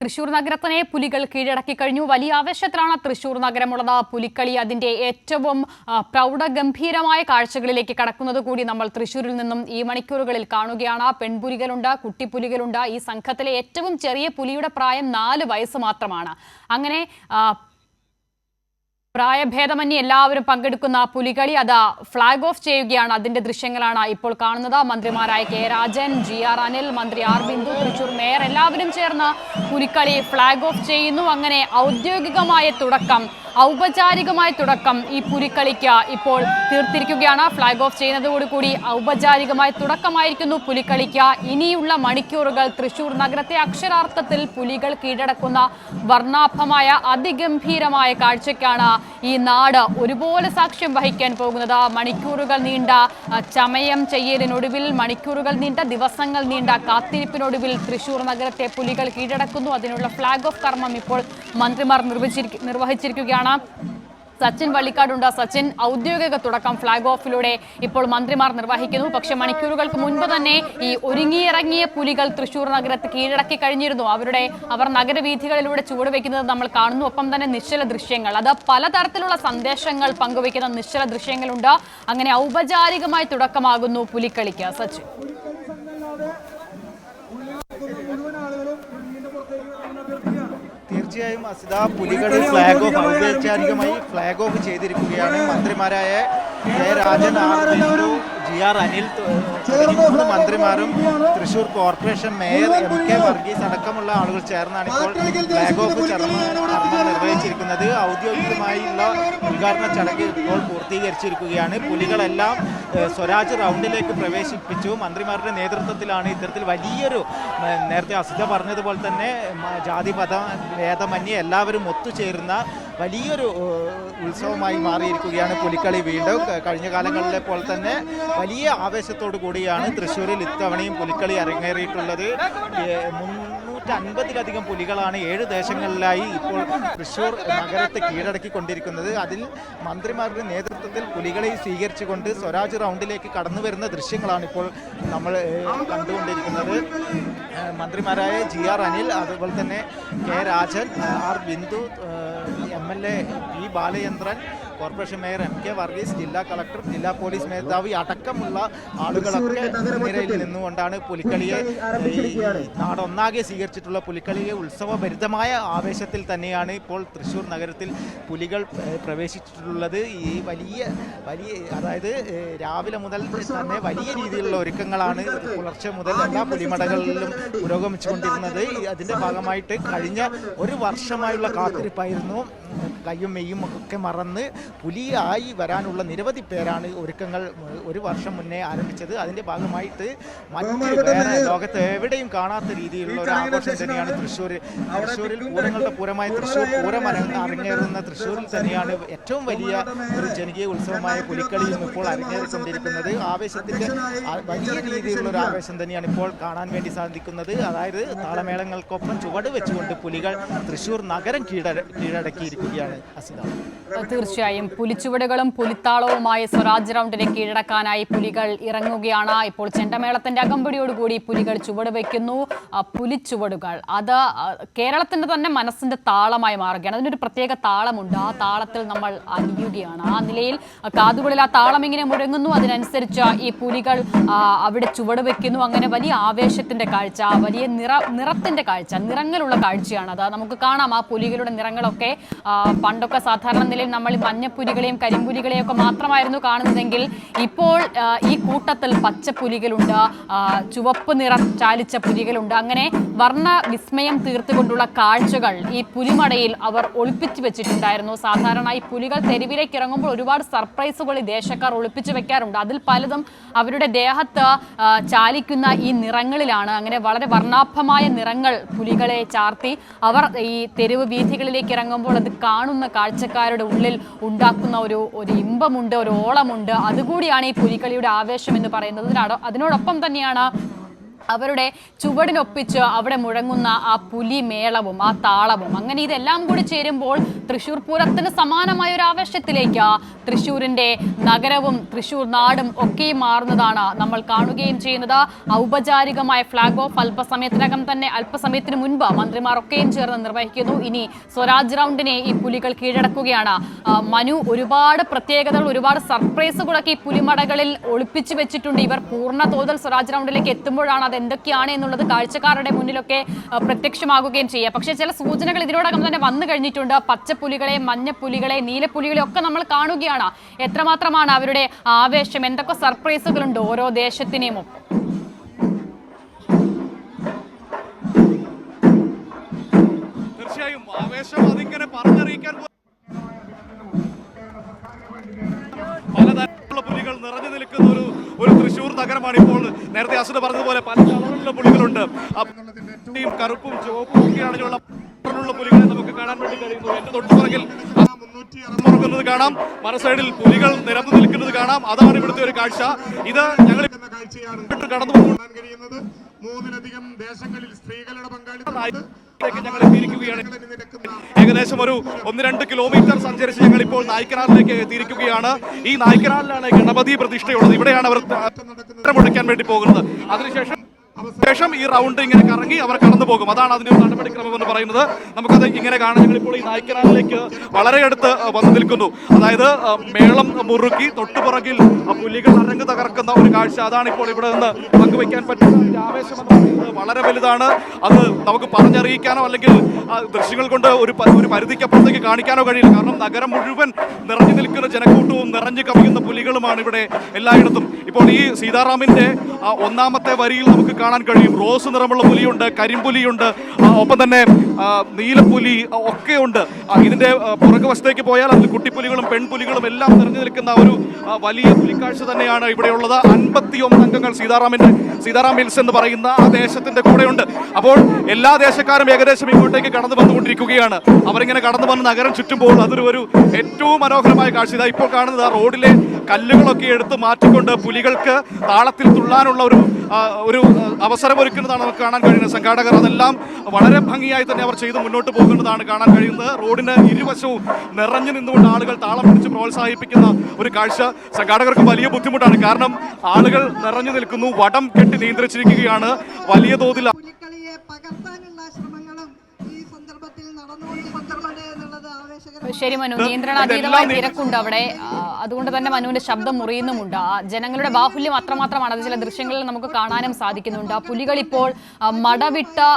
തൃശൂർ നഗരത്തിനെ പുലികൾ കീഴടക്കി കഴിഞ്ഞു. വലിയ ആവേശത്തിലാണ് തൃശൂർ നഗരമുള്ളത്. പുലിക്കളി അതിന്റെ ഏറ്റവും പ്രൗഢഗംഭീരമായ കാഴ്ചകളിലേക്ക് കടക്കുന്നത് കൂടി നമ്മൾ തൃശൂരിൽ നിന്നും ഈ മണിക്കൂറുകളിൽ കാണുകയാണ്. പെൺപുലികളുണ്ട്, കുട്ടിപ്പുലികളുണ്ട്. ഈ സംഘത്തിലെ ഏറ്റവും ചെറിയ പുലിയുടെ പ്രായം 4 വയസ്സ് മാത്രമാണ്. അങ്ങനെ പ്രായഭേദമന്യേ എല്ലാവരും പങ്കെടുക്കുന്ന പുലികളി അത് ഫ്ലാഗ് ഓഫ് ചെയ്യുകയാണ്. അതിന്റെ ദൃശ്യങ്ങളാണ് ഇപ്പോൾ കാണുന്നത്. മന്ത്രിമാരായ കെ രാജൻ, GR അനിൽ, മന്ത്രി ആർ ബിന്ദു, തൃശൂർ മേയർ എല്ലാവരും ചേർന്ന് പുലിക്കളി ഫ്ലാഗ് ഓഫ് ചെയ്യുന്നു. അങ്ങനെ ഔപചാരികമായ തുടക്കം ഈ പുലിക്കളിക്ക് ഇപ്പോൾ തീർത്തിരിക്കുകയാണ്. ഫ്ലാഗ് ഓഫ് ചെയ്യുന്നതോടുകൂടി ഔപചാരികമായ തുടക്കമായിരിക്കുന്നു പുലിക്കളിക്ക്. ഇനിയുള്ള മണിക്കൂറുകൾ തൃശൂർ നഗരത്തെ അക്ഷരാർത്ഥത്തിൽ പുലികൾ കീഴടക്കുന്ന വർണ്ണാഭമായ അതിഗംഭീരമായ കാഴ്ചയ്ക്കാണ് ഈ നാട് ഒരുപോലെ സാക്ഷ്യം വഹിക്കാൻ പോകുന്നത്. മണിക്കൂറുകൾ നീണ്ട ചമയം ചെയ്യലിനൊടുവിൽ, മണിക്കൂറുകൾ നീണ്ട ദിവസങ്ങൾ നീണ്ട കാത്തിരിപ്പിനൊടുവിൽ തൃശൂർ നഗരത്തെ പുലികൾ കീഴടക്കുന്നു. അതിനുള്ള ഫ്ലാഗ് ഓഫ് കർമ്മം ഇപ്പോൾ മന്ത്രിമാർ നിർവഹിച്ചിരിക്കുകയാണ്. സച്ചിൻ വള്ളിക്കാടുണ്ട്. സച്ചിൻ, ഔദ്യോഗിക തുടക്കം ഫ്ലാഗ് ഓഫിലൂടെ ഇപ്പോൾ മന്ത്രിമാർ നിർവഹിക്കുന്നു. പക്ഷെ മണിക്കൂറുകൾക്ക് മുൻപ് തന്നെ ഈ ഒരുങ്ങിയിറങ്ങിയ പുലികൾ തൃശൂർ നഗരത്തെ കീഴടക്കി കഴിഞ്ഞിരുന്നു. അവർ നഗരവീഥികളിലൂടെ ചുവടുവെക്കുന്നത് നമ്മൾ കാണുന്നു. ഒപ്പം തന്നെ നിശ്ചല ദൃശ്യങ്ങൾ, അത് പലതരത്തിലുള്ള സന്ദേശങ്ങൾ പങ്കുവയ്ക്കുന്ന നിശ്ചല ദൃശ്യങ്ങളുണ്ട്. അങ്ങനെ ഔപചാരികമായി തുടക്കമാകുന്നു പുലിക്കളിക്ക്. സച്ചിൻ, തീർച്ചയായും അസിത, പുലികൾ ഫ്ലാഗ് ഓഫ് ഔപചാരികമായി ഫ്ലാഗ് ഓഫ് ചെയ്തിരിക്കുകയാണ്. മന്ത്രിമാരായ K Rajan, R Bindu, GR Anil തുടങ്ങി 3 മന്ത്രിമാരും Thrissur corporation mayor MK Varghese അടക്കമുള്ള ആളുകൾ ചേർന്നാണ് ഇപ്പോൾ ഫ്ലാഗ് ഓഫ് കർമ്മം നിർവഹിച്ചിരിക്കുന്നത്. ഔദ്യോഗികമായുള്ള ഉദ്ഘാടന ചടങ്ങ് ഇപ്പോൾ പൂർത്തീകരിച്ചിരിക്കുകയാണ്. പുലികളെല്ലാം സ്വരാജ് റൗണ്ടിലേക്ക് പ്രവേശിപ്പിച്ചു. മന്ത്രിമാരുടെ നേതൃത്വത്തിലാണ് ഇത്തരത്തിൽ വലിയൊരു, നേരത്തെ അസിത പറഞ്ഞതുപോലെ തന്നെ ജാതിമത ഭേദമന്യേ എല്ലാവരും ഒത്തുചേരുന്ന വലിയൊരു ഉത്സവമായി മാറിയിരിക്കുകയാണ് പുലിക്കളി. വീണ്ടും കഴിഞ്ഞ കാലങ്ങളിലെ പോലെ തന്നെ വലിയ ആവേശത്തോടു കൂടിയാണ് തൃശ്ശൂരിൽ ഇത്തവണയും പുലിക്കളി അരങ്ങേറിയിട്ടുള്ളത്. 350-ലധികം പുലികളാണ് 7 ദേശങ്ങളിലായി ഇപ്പോൾ തൃശ്ശൂർ നഗരത്തെ കീഴടക്കിക്കൊണ്ടിരിക്കുന്നത്. അതിൽ മന്ത്രിമാരുടെ നേതൃത്വത്തിൽ പുലികളെ സ്വീകരിച്ചുകൊണ്ട് സ്വരാജ് റൗണ്ടിലേക്ക് കടന്നു വരുന്ന ദൃശ്യങ്ങളാണ് ഇപ്പോൾ നമ്മൾ കണ്ടുകൊണ്ടിരിക്കുന്നത്. മന്ത്രിമാരായ GR അനിൽ, അതുപോലെ തന്നെ K Rajan, R Bindu, MLA P Balachandran, corporation mayor MK Varghese, ജില്ലാ കളക്ടർ, ജില്ലാ പോലീസ് മേധാവി അടക്കമുള്ള ആളുകളൊക്കെ നിരയിൽ നിന്നുകൊണ്ടാണ് പുലിക്കളിയെ, നാടൊന്നാകെ സ്വീകരിച്ചിട്ടുള്ള പുലിക്കളിയെ ഉത്സവഭരിതമായ ആവേശത്തിൽ തന്നെയാണ് ഇപ്പോൾ തൃശ്ശൂർ നഗരത്തിൽ പുലികൾ പ്രവേശിച്ചിട്ടുള്ളത്. ഈ വലിയ അതായത് രാവിലെ മുതൽ തന്നെ വലിയ രീതിയിലുള്ള ഒരുക്കങ്ങളാണ് പുലർച്ചെ മുതൽ എല്ലാ പുലിമടകളിലും പുരോഗമിച്ചുകൊണ്ടിരുന്നത്. അതിൻ്റെ ഭാഗമായിട്ട് കഴിഞ്ഞ 1 വർഷമായുള്ള കാത്തിരിപ്പായിരുന്നു. കയ്യും മെയ്യും ഒക്കെ മറന്ന് പുലിയായി വരാനുള്ള നിരവധി പേരാണ് ഒരുക്കങ്ങൾ 1 വർഷം മുന്നേ ആരംഭിച്ചത്. അതിൻ്റെ ഭാഗമായിട്ട് വേറെ ലോകത്ത് എവിടെയും കാണാത്ത രീതിയിലുള്ള ഒരു ആഘോഷം തന്നെയാണ് തൃശ്ശൂരിൽ പൂരങ്ങളുടെ പൂരമായ തൃശ്ശൂർ പൂരം അരങ്ങേറുന്ന തൃശ്ശൂരിൽ തന്നെയാണ് ഏറ്റവും വലിയ ഒരു ജനകീയ ഉത്സവമായ പുലിക്കളിയും ഇപ്പോൾ അരങ്ങേറിക്കൊണ്ടിരിക്കുന്നത്. ആവേശത്തിൻ്റെ വലിയ രീതിയിലുള്ള ഒരു ആവേശം തന്നെയാണ് ഇപ്പോൾ കാണാൻ വേണ്ടി സാധിക്കുന്നത്. അതായത് താളമേളങ്ങൾക്കൊപ്പം ചുവട് വെച്ചുകൊണ്ട് പുലികൾ തൃശ്ശൂർ നഗരം കീഴടക്കിയിരിക്കുകയാണ്. തീർച്ചയായും പുലിച്ചുവടുകളും പുലിത്താളവുമായി സ്വരാജ് റൗണ്ടിനെ കീഴടക്കാനായി പുലികൾ ഇറങ്ങുകയാണ്. ഇപ്പോൾ ചെണ്ടമേളത്തിന്റെ അകമ്പടിയോടുകൂടി പുലികൾ ചുവട് വയ്ക്കുന്നു. പുലിച്ചുവടുകൾ അത് കേരളത്തിന്റെ തന്നെ മനസ്സിന്റെ താളമായി മാറുകയാണ്. അതിനൊരു പ്രത്യേക താളമുണ്ട്. ആ താളത്തിൽ നമ്മൾ അലിയുകയാണ്. ആ നിലയിൽ കാതുകളിൽ ആ താളം ഇങ്ങനെ മുഴങ്ങുന്നു. അതിനനുസരിച്ച് ഈ പുലികൾ അവിടെ ചുവട് വയ്ക്കുന്നു. അങ്ങനെ വലിയ ആവേശത്തിന്റെ കാഴ്ച, വലിയ നിറത്തിന്റെ കാഴ്ച, നിറങ്ങളുള്ള കാഴ്ചയാണ് അത്. നമുക്ക് കാണാം ആ പുലികളുടെ നിറങ്ങളൊക്കെ. പണ്ടൊക്കെ സാധാരണ നിലയിൽ നമ്മൾ മഞ്ഞപ്പുലികളെയും കരിമ്പുലികളെയും ഒക്കെ മാത്രമായിരുന്നു കാണുന്നതെങ്കിൽ ഇപ്പോൾ ഈ കൂട്ടത്തിൽ പച്ചപ്പുലികളുണ്ട്, ചുവപ്പ് നിറം ചാലിച്ച പുലികളുണ്ട്. അങ്ങനെ വർണ്ണ വിസ്മയം തീർത്തുകൊണ്ടുള്ള കാഴ്ചകൾ ഈ പുലിമടയിൽ അവർ ഒളിപ്പിച്ചു വെച്ചിട്ടുണ്ടായിരുന്നു. സാധാരണ ഈ പുലികൾ തെരുവിലേക്ക് ഇറങ്ങുമ്പോൾ ഒരുപാട് സർപ്രൈസുകൾ ഈ ദേശക്കാർ ഒളിപ്പിച്ചു വെക്കാറുണ്ട്. അതിൽ പലതും അവരുടെ ദേഹത്ത് ചാലിക്കുന്ന ഈ നിറങ്ങളിലാണ്. അങ്ങനെ വളരെ വർണ്ണാഭമായ നിറങ്ങൾ പുലികളെ ചാർത്തി അവർ ഈ തെരുവ് വീഥികളിലേക്ക് ഇറങ്ങുമ്പോൾ അത് കാണുന്ന കാഴ്ചക്കാരുടെ ഉള്ളിൽ ഉണ്ടാക്കുന്ന ഒരു ഇമ്പമുണ്ട്, ഒരു ഓളമുണ്ട്. അതുകൂടിയാണ് ഈ പുലിക്കളിയുടെ ആവേശം എന്ന് പറയുന്നത്. അതിനോടൊപ്പം തന്നെയാണ് അവരുടെ ചുവടിനൊപ്പിച്ച് അവിടെ മുഴങ്ങുന്ന ആ പുലി മേളവും ആ താളവും അങ്ങനെ ഇതെല്ലാം കൂടി ചേരുമ്പോൾ തൃശ്ശൂർ പൂരത്തിന് സമാനമായ ഒരു ആവേശത്തിലേക്ക് തൃശ്ശൂരിന്റെ നഗരവും തൃശ്ശൂർ നാടും ഒക്കെ മാറുന്നതാണ് നമ്മൾ കാണുകയും ചെയ്യുന്നത്. ഔപചാരികമായ ഫ്ലാഗ് ഓഫ് അല്പസമയത്തിനകം തന്നെ അല്പസമയത്തിന് മുൻപ് മന്ത്രിമാരൊക്കെയും ചേർന്ന് നിർവഹിക്കുന്നു. ഇനി സ്വരാജ് റൗണ്ടിനെ ഈ പുലികൾ കീഴടക്കുകയാണ്. മനു, ഒരുപാട് പ്രത്യേകതകൾ, ഒരുപാട് സർപ്രൈസുകളൊക്കെ ഈ പുലിമടകളിൽ ഒളിപ്പിച്ചു വെച്ചിട്ടുണ്ട്. ഇവർ പൂർണ്ണ തോതിൽ സ്വരാജ് റൗണ്ടിലേക്ക് എത്തുമ്പോഴാണ് എന്തൊക്കെയാണ് എന്നുള്ളത് കാഴ്ചക്കാരുടെ മുന്നിലൊക്കെ പ്രത്യക്ഷമാകുകയും ചെയ്യുക. പക്ഷേ ചില സൂചനകൾ ഇതിനോടകം തന്നെ വന്നു കഴിഞ്ഞിട്ടുണ്ട്. പച്ചപ്പുലികളെ, മഞ്ഞപ്പുലികളെ, നീലപ്പുലികളെ ഒക്കെ നമ്മൾ കാണുകയാണ്. എത്രമാത്രമാണ് അവരുടെ ആവേശം, എന്തൊക്കെ സർപ്രൈസുകളുണ്ട് ഓരോ ദേശത്തിനെയും ഒപ്പം. തീർച്ചയായും ആവേശം അതിങ്ങനെ പറഞ്ഞറിയിക്കാൻ പലതരത്തിലുള്ള പുലികൾ നിറഞ്ഞു നിൽക്കുന്ന ഒരു തൃശ്ശൂർ നഗരമാണ് ഇപ്പോൾ. നേരത്തെ അസുര പറഞ്ഞതുപോലെ പല കളറിലുള്ള പുലികളുണ്ട്. കറുപ്പും ചുവപ്പും ഒക്കെയാണെന്നുള്ള പുലികളെ നമുക്ക് കാണാൻ വേണ്ടി കഴിയുന്നു. എന്റെ തൊട്ടുപുറകിൽ കാണാം, മറു സൈഡിൽ പുലികൾ നിരന്നു നിൽക്കുന്നത് കാണാം. അതാണ് ഇവിടുത്തെ ഒരു കാഴ്ച. ഇത് ഞങ്ങൾ കടന്നു പോകാൻ കഴിയുന്നത് 3ലധികം ദേശങ്ങളിൽ സ്ത്രീകളുടെ പങ്കാളിത്തം ഞങ്ങൾ എത്തിയിരിക്കുകയാണ്. ഏകദേശം ഒരു 1-2 കിലോമീറ്റർ സഞ്ചരിച്ച് ഞങ്ങൾ ഇപ്പോൾ നായ്ക്കനാലിലേക്ക് എത്തിയിരിക്കുകയാണ്. ഈ നായ്ക്കനാലിലാണ് ഗണപതി പ്രതിഷ്ഠയുള്ളത്. ഇവിടെയാണ് അവർ മുഴക്കാൻ വേണ്ടി പോകുന്നത്. അതിനുശേഷം ഈ റൗണ്ട് ഇങ്ങനെ കറങ്ങി അവർ കടന്നു പോകും. അതാണ് അതിന്റെ ഒരു നടപടിക്രമം എന്ന് പറയുന്നത്. നമുക്കത് ഇങ്ങനെ കാണാം. ഞങ്ങളിപ്പോൾ ഈ നായ്ക്കനാലിലേക്ക് വളരെ അടുത്ത് വന്നു നിൽക്കുന്നു. അതായത് മേളം മുറുക്കി തൊട്ടുപുറകിൽ പുലികൾ അരങ്ങ് തകർക്കുന്ന ഒരു കാഴ്ച. അതാണ് ഇപ്പോൾ ഇവിടെ നിന്ന് പങ്കുവയ്ക്കാൻ പറ്റുന്ന ആവേശം എന്ന് പറയുന്നത് വളരെ വലുതാണ്. അത് നമുക്ക് പറഞ്ഞറിയിക്കാനോ അല്ലെങ്കിൽ ദൃശ്യങ്ങൾ കൊണ്ട് ഒരു പരിധിക്കപ്പുറത്തേക്ക് കാണിക്കാനോ കഴിയില്ല. കാരണം നഗരം മുഴുവൻ നിറഞ്ഞു നിൽക്കുന്ന ജനക്കൂട്ടവും നിറഞ്ഞു കവിയുന്ന പുലികളുമാണ് ഇവിടെ എല്ലായിടത്തും. ഇപ്പോൾ ഈ സീതാറാമിന്റെ ഒന്നാമത്തെ വരിയിൽ നമുക്ക് കാണാൻ കഴിയും. റോസ് നിറമുള്ള പുലിയുണ്ട്, കരിമ്പുലിയുണ്ട്, ഒപ്പം തന്നെ നീലപ്പുലി ഒക്കെ ഉണ്ട്. ഇതിന്റെ പുറകുവശത്തേക്ക് പോയാൽ അതിൽ കുട്ടിപ്പുലികളും പെൺപുലികളും എല്ലാം നിറഞ്ഞു നിൽക്കുന്ന ഒരു വലിയ പുലിക്കാഴ്ച തന്നെയാണ് ഇവിടെയുള്ളത്. 51 അംഗങ്ങൾ സീതാറാം ഹിൽസ് എന്ന് പറയുന്ന ആ ദേശത്തിന്റെ കൂടെയുണ്ട്. അപ്പോൾ എല്ലാ ദേശക്കാരും ഏകദേശം ഇങ്ങോട്ടേക്ക് കടന്നു വന്നുകൊണ്ടിരിക്കുകയാണ്. അവരിങ്ങനെ കടന്നു വന്ന് നഗരം ചുറ്റുമ്പോൾ അതൊരു ഏറ്റവും മനോഹരമായ കാഴ്ച. ഇതാ ഇപ്പോൾ കാണുന്നത് റോഡിലെ കല്ലുകളൊക്കെ എടുത്ത് മാറ്റിക്കൊണ്ട് പുലികൾക്ക് താളത്തിൽ തുള്ളാനുള്ള ഒരു അവസരം ഒരുക്കുന്നതാണ് നമുക്ക് കാണാൻ കഴിയുന്നത്. സംഘാടകർ അതെല്ലാം വളരെ ഭംഗിയായി തന്നെ അവർ ചെയ്ത് മുന്നോട്ട് പോകുന്നതാണ് കാണാൻ കഴിയുന്നത്. റോഡിന് ഇരുവശവും നിറഞ്ഞു നിന്നുകൊണ്ട് ആളുകൾ താളം പിടിച്ച് പ്രോത്സാഹിപ്പിക്കുന്ന ഒരു കാഴ്ച സംഘാടകർക്ക് വലിയ ബുദ്ധിമുട്ടാണ്. കാരണം ആളുകൾ നിറഞ്ഞു നിൽക്കുന്നു, വടം കെട്ടി നിയന്ത്രിച്ചിരിക്കുകയാണ് വലിയ തോതിൽ. ശരി മനു, നിയന്ത്രണാതീതമായ തിരക്കുണ്ട് അവിടെ. അതുകൊണ്ട് തന്നെ മനുവിന്റെ ശബ്ദം മുറിയുന്നുമുണ്ട്. ജനങ്ങളുടെ ബാഹുല്യം അത്രമാത്രമാണ്. അത് ചില ദൃശ്യങ്ങളിൽ നമുക്ക് കാണാനും സാധിക്കുന്നുണ്ട്. പുലികൾ ഇപ്പോൾ മടവിട്ട്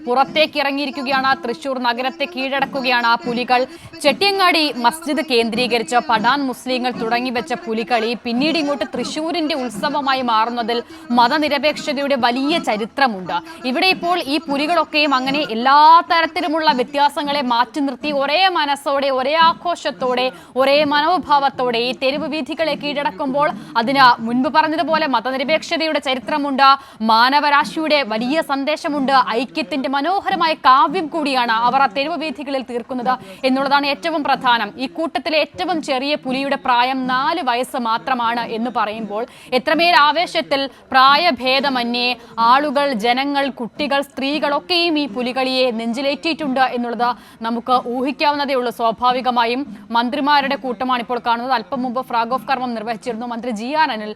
പുറത്തേക്ക് ഇറങ്ങിയിരിക്കുകയാണ്. തൃശ്ശൂർ നഗരത്തെ കീഴടക്കുകയാണ് ആ പുലികൾ. ചെട്ടിയങ്ങാടി മസ്ജിദ് കേന്ദ്രീകരിച്ച് പഠാൻ മുസ്ലിങ്ങൾ തുടങ്ങിവെച്ച പുലികളി പിന്നീട് ഇങ്ങോട്ട് തൃശ്ശൂരിന്റെ ഉത്സവമായി മാറുന്നതിൽ മതനിരപേക്ഷതയുടെ വലിയ ചരിത്രമുണ്ട്. ഇവിടെ ഇപ്പോൾ ഈ പുലികളൊക്കെയും അങ്ങനെ എല്ലാ തരത്തിലുമുള്ള വ്യത്യാസങ്ങളെ മാറ്റി നിർത്തി ഒരേ മനസ്സോടെ, ഒരേ ആഘോഷത്തോടെ, ഒരേ മനോഭാവത്തോടെ ഈ തെരുവ് വീഥികളെ കീഴടക്കുമ്പോൾ അതിന് മുൻപ് പറഞ്ഞതുപോലെ മതനിരപേക്ഷതയുടെ ചരിത്രമുണ്ട്, മാനവരാശിയുടെ വലിയ സന്ദേശമുണ്ട്, ഐക്യത്തിന്റെ മനോഹരമായ കാവ്യം കൂടിയാണ് അവർ ആ തെരുവ് വീഥികളിൽ തീർക്കുന്നത് എന്നുള്ളതാണ് ഏറ്റവും പ്രധാനം. ഈ കൂട്ടത്തിലെ ഏറ്റവും ചെറിയ പുലിയുടെ പ്രായം 4 വയസ്സ് മാത്രമാണ് എന്ന് പറയുമ്പോൾ എത്രമേൽ ആവേശത്തിൽ പ്രായഭേദമന്യേ ആളുകൾ, ജനങ്ങൾ, കുട്ടികൾ, സ്ത്രീകളൊക്കെയും ഈ പുലികളിയെ നെഞ്ചിലേറ്റിയിട്ടുണ്ട് എന്നുള്ളത് നമുക്ക് ഊഹിക്കാവുന്നതേ ഉള്ളൂ. സ്വാഭാവികമായും മന്ത്രിമാരുടെ കൂട്ടമാണ് ഇപ്പോൾ കാണുന്നത്. അല്പം മുമ്പ് ഫ്ലാഗ് ഓഫ് കർമ്മം നിർവഹിച്ചിരുന്നു. മന്ത്രി GR അനിൽ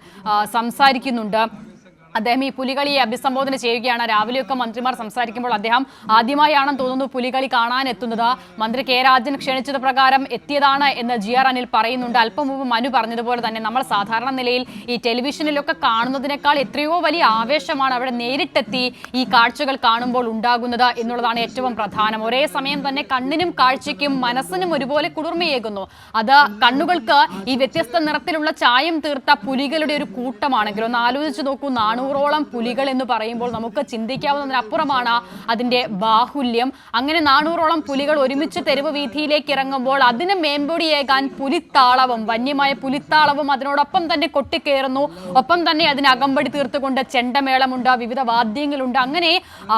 സംസാരിക്കുന്നുണ്ട്. അദ്ദേഹം ഈ പുലികളിയെ അഭിസംബോധന ചെയ്യുകയാണ്. രാവിലെയൊക്കെ മന്ത്രിമാർ സംസാരിക്കുമ്പോൾ അദ്ദേഹം ആദ്യമായാണെന്ന് തോന്നുന്നു പുലികളി കാണാനെത്തുന്നത്. മന്ത്രി കെ രാജൻ ക്ഷണിച്ചത് പ്രകാരം എത്തിയതാണ് എന്ന് GR അനിൽ പറയുന്നുണ്ട്. അല്പം മുമ്പ് മനു പറഞ്ഞതുപോലെ തന്നെ നമ്മൾ സാധാരണ നിലയിൽ ഈ ടെലിവിഷനിലൊക്കെ കാണുന്നതിനേക്കാൾ എത്രയോ വലിയ ആവേശമാണ് അവിടെ നേരിട്ടെത്തി ഈ കാഴ്ചകൾ കാണുമ്പോൾ ഉണ്ടാകുന്നത് എന്നുള്ളതാണ് ഏറ്റവും പ്രധാനം. ഒരേ സമയം തന്നെ കണ്ണിനും കാഴ്ചയ്ക്കും മനസ്സിനും ഒരുപോലെ കുളിർമയേകുന്നു. അത് കണ്ണുകൾക്ക് ഈ വ്യത്യസ്ത നിറത്തിലുള്ള ചായം തീർത്ത പുലികളുടെ ഒരു കൂട്ടമാണെങ്കിൽ ഒന്ന് ആലോചിച്ച് നോക്കൂ. 400ഓളം പുലികൾ എന്ന് പറയുമ്പോൾ നമുക്ക് ചിന്തിക്കാവുന്നതിനപ്പുറമാണ് അതിന്റെ ബാഹുല്യം. അങ്ങനെ 400ഓളം പുലികൾ ഒരുമിച്ച് തെരുവ് വീഥിയിലേക്ക് ഇറങ്ങുമ്പോൾ അതിന് മേമ്പൊടിയേകാൻ പുലിത്താളവും, വന്യമായ പുലിത്താളവും അതിനോടൊപ്പം തന്നെ കൊട്ടിക്കയറുന്നു. ഒപ്പം തന്നെ അതിന് അകമ്പടി തീർത്തുകൊണ്ട് ചെണ്ടമേളമുണ്ട്, വിവിധ വാദ്യങ്ങളുണ്ട്. അങ്ങനെ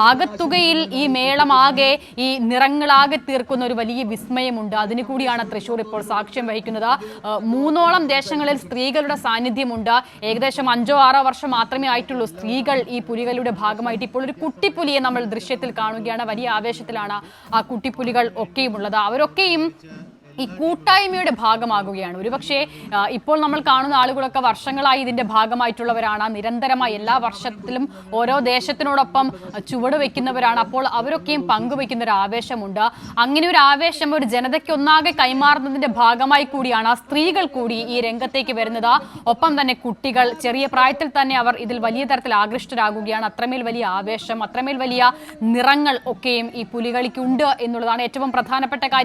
ആകത്തുകയിൽ ഈ മേളമാകെ, ഈ നിറങ്ങളാകെ തീർക്കുന്ന ഒരു വലിയ വിസ്മയമുണ്ട്. അതിനു കൂടിയാണ് തൃശ്ശൂർ ഇപ്പോൾ സാക്ഷ്യം വഹിക്കുന്നത്. 3ഓളം ദേശങ്ങളിൽ സ്ത്രീകളുടെ സാന്നിധ്യമുണ്ട്. ഏകദേശം 5-6 വർഷം മാത്രമേ ആയിട്ടുള്ളൂ ആയിട്ടുള്ളൂ. സ്ത്രീകൾ ഈ പുലികളുടെ ഭാഗമായിട്ട് ഇപ്പോൾ ഒരു കുട്ടിപ്പുലിയെ നമ്മൾ ദൃശ്യത്തിൽ കാണുകയാണ്. വലിയ ആവേശത്തിലാണ് ആ കുട്ടിപ്പുലികൾ ഒക്കെയുമുള്ളത്. അവരൊക്കെയും ഈ കൂട്ടായ്മയുടെ ഭാഗമാകുകയാണ്. ഒരുപക്ഷെ ഇപ്പോൾ നമ്മൾ കാണുന്ന ആളുകളൊക്കെ വർഷങ്ങളായി ഇതിന്റെ ഭാഗമായിട്ടുള്ളവരാണ്. നിരന്തരമായി എല്ലാ വർഷത്തിലും ഓരോ ദേശത്തിനോടൊപ്പം ചുവട് വെക്കുന്നവരാണ്. അപ്പോൾ അവരൊക്കെയും പങ്കുവെക്കുന്ന ഒരു ആവേശമുണ്ട്. അങ്ങനെ ഒരു ആവേശം ഒരു ജനതയ്ക്ക് ഒന്നാകെ കൈമാറുന്നതിന്റെ ഭാഗമായി കൂടിയാണ് സ്ത്രീകൾ കൂടി ഈ രംഗത്തേക്ക് വരുന്നത്. ഒപ്പം തന്നെ കുട്ടികൾ ചെറിയ പ്രായത്തിൽ തന്നെ അവർ ഇതിൽ വലിയ തരത്തിൽ ആകൃഷ്ടരാകുകയാണ്. അത്രമേൽ വലിയ ആവേശം, അത്രമേൽ വലിയ നിറങ്ങൾ ഒക്കെയും ഈ പുലികളിക്കുണ്ട് എന്നുള്ളതാണ് ഏറ്റവും പ്രധാനപ്പെട്ട കാര്യം.